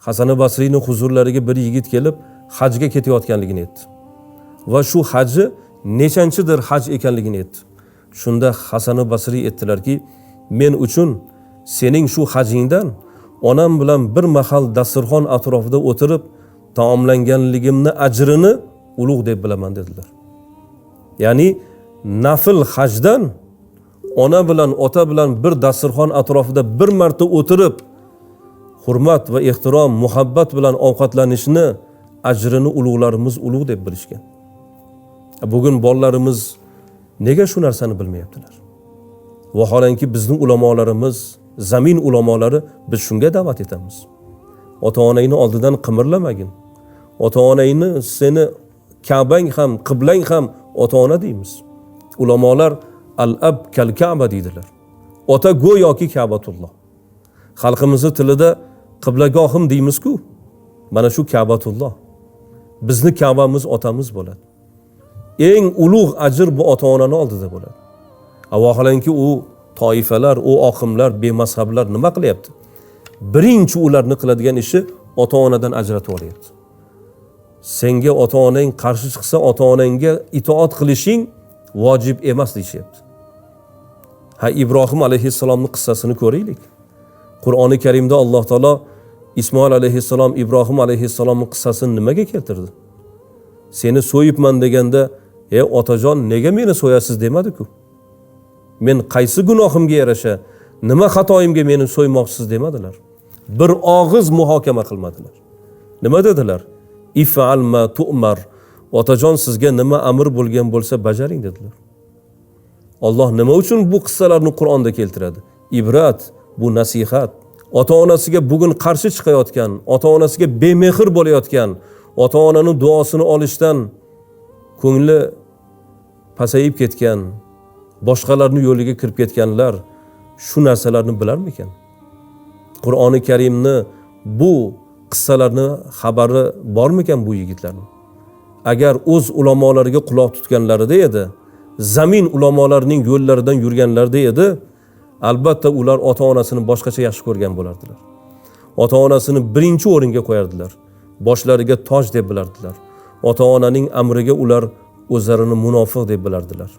Hasan Basriyning huzurlariga bir yigit kelib hajga ketayotganligini aytdi. Va shu haji nechanchidir haj ekanligini aytdi. Shunda Hasan Basriy aytdilarki, men uchun sening shu hajingdan onam bilan bir mahal dasturxon atrofida o'tirib taomlanganligimni ajrini ulug' deb bilaman dedilar. Ya'ni nafil hajdan ona bilan ota bilan bir dasturxon atrofida bir marta o'tirib hurmat va ehtirom, muhabbat bilan ovqatlanishni ajrini ulug'larimiz ulug' deb bilishgan. Bugun bolalarimiz nega shu narsani bilmayaptilar? Vaholanki bizning ulamolarimiz, zamin ulamolari biz shunga da'vat etamiz. Ota-onangni oldidan qimirlamagin. Ota-onangni seni Ka'bang ham, qiblang ham ota-ona deymiz. Ulamolar al-ab kal-Ka'ba deydilar. Ota go'yoki Ka'batulloh. Xalqimizning tilida qiblagohim deymiz-ku. Mana shu Ka'batulloh. Bizni Ka'bamiz otamiz bo'ladi. Eng ulug' ajr bu ota-onani oldida bo'ladi. Vaholanki u toifalar, u oqimlar, bemazhablar nima qilyapti? Birinchi ularni qiladigan ishi ota-onadan ajratib olyapti. Senga ota-onang qarshi chiqsa, ota-onangga itoat qilishing vojib emas deyapti. Ibrohim alayhissalomning qissasini ko'raylik. Qur'oni Karimda Alloh taolo Ismoil alayhissalom, Ibrohim alayhissalomning qissasini nimaga keltirdi? Seni so'yibman deganda, otajon nega meni so'yasiz demadi-ku. Men qaysi gunohimga yarasha, nima xatoyimga meni so'ymoqsiz demadilar. Bir og'iz muhokama qilmadilar. Nima dedilar? If'al ma tu'mar. Otajon sizga nima amr bo'lgan bo'lsa bajaring dedilar. Alloh nima uchun bu qissalarni Qur'onda keltiradi? Ibrat, bu nasihat. Ota-onasiga bugun qarshi chiqayotgan, ota-onasiga bemehr bo'layotgan, ota-onaning duosini olishdan ko'ngli pasayib ketgan, boshqalarning yo'liga kirib ketganlar shu narsalarni bilarmikan? Qur'oni Karimni bu qissalarni xabari bormikan bu yigitlarning? Agar o'z ulamolariga quloq tutganlarida edi, zamin ulamolarining yo'llaridan yurganlarida edi, albatta ular ota-onasini boshqacha yaxshi ko'rgan bo'lardilar. Ota-onasini birinchi o'ringa qo'yardilar. Boshlariga toj deb bilardilar. Ota-onaning amriga ular o'zlarini munofiq deb bilardilar.